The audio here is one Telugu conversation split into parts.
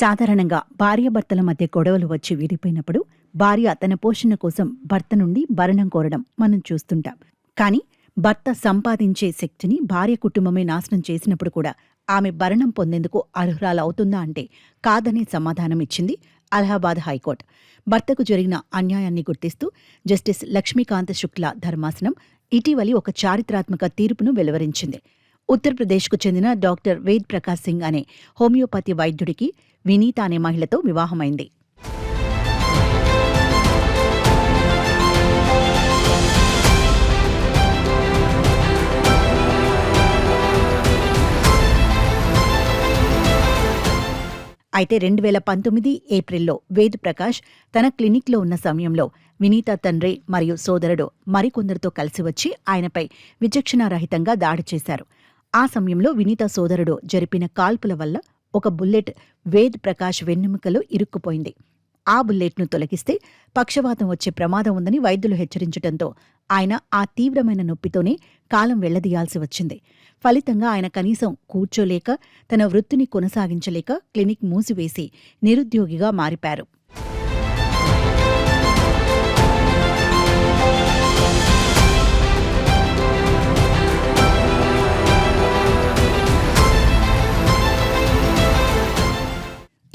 సాధారణంగా భార్యాభర్తల మధ్య గొడవలు వచ్చి విడిపోయినప్పుడు భార్య తన పోషణ కోసం భర్త నుండి భరణం కోరడం మనం చూస్తుంటాం. కానీ భర్త సంపాదించే శక్తిని భార్య కుటుంబమే నాశనం చేసినప్పుడు కూడా ఆమె భరణం పొందేందుకు అర్హురాలవుతుందా అంటే కాదనే సమాధానం ఇచ్చింది అలహాబాద్ హైకోర్టు. భర్తకు జరిగిన అన్యాయాన్ని గుర్తిస్తూ జస్టిస్ లక్ష్మీకాంత శుక్లా ధర్మాసనం ఇటీవలి ఒక చారిత్రాత్మక తీర్పును వెలువరించింది. ఉత్తరప్రదేశ్కు చెందిన డాక్టర్ వేద్ ప్రకాష్ సింగ్ అనే హోమియోపతి వైద్యుడికి వినీత అనే మహిళతో వివాహమైంది. అయితే 2019 ఏప్రిల్లో వేద్ ప్రకాష్ తన క్లినిక్లో ఉన్న సమయంలో వినీత తండ్రి మరియు సోదరుడు మరికొందరితో కలిసి వచ్చి ఆయనపై విచక్షణారహితంగా దాడి చేశారు. ఆ సమయంలో వినీత సోదరుడు జరిపిన కాల్పుల వల్ల ఒక బుల్లెట్ వేద్ ప్రకాష్ వెన్నెముకలో ఇరుక్కుపోయింది. ఆ బుల్లెట్ను తొలగిస్తే పక్షవాతం వచ్చే ప్రమాదం ఉందని వైద్యులు హెచ్చరించడంతో ఆయన ఆ తీవ్రమైన నొప్పితోనే కాలం వెళ్లదీయాల్సి వచ్చింది. ఫలితంగా ఆయన కనీసం కూర్చోలేక తన వృత్తిని కొనసాగించలేక క్లినిక్ మూసివేసి నిరుద్యోగిగా మారిపారు.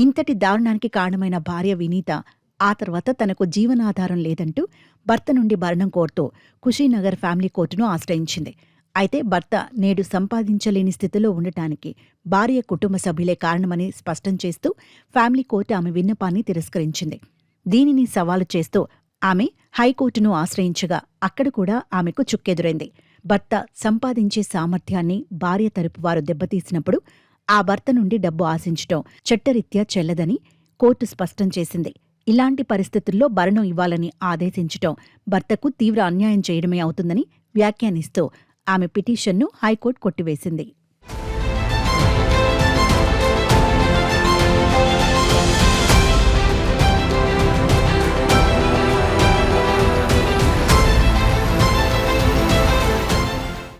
ఇంతటి దారుణానికి కారణమైన భార్య వినీత ఆ తర్వాత తనకు జీవనాధారం లేదంటూ భర్త నుండి భరణం కోరుతూ కుషీనగర్ ఫ్యామిలీ కోర్టును ఆశ్రయించింది. అయితే భర్త నేడు సంపాదించలేని స్థితిలో ఉండటానికి భార్య కుటుంబ సభ్యులే కారణమని స్పష్టం చేస్తూ ఫ్యామిలీ కోర్టు ఆమె విన్నపాన్ని తిరస్కరించింది. దీనిని సవాలు చేస్తూ ఆమె హైకోర్టును ఆశ్రయించగా అక్కడ కూడా ఆమెకు చుక్కెదురైంది. భర్త సంపాదించే సామర్థ్యాన్ని భార్య తరపు వారు దెబ్బతీసినప్పుడు ఆ భర్త నుండి డబ్బు ఆశించటం చట్టరీత్యా చెల్లదని కోర్టు స్పష్టం చేసింది. ఇలాంటి పరిస్థితుల్లో భరణం ఇవ్వాలని ఆదేశించటం భర్తకు తీవ్ర అన్యాయం చేయడమే అవుతుందని వ్యాఖ్యానిస్తూ ఆమె పిటిషన్ను హైకోర్టు కొట్టివేసింది.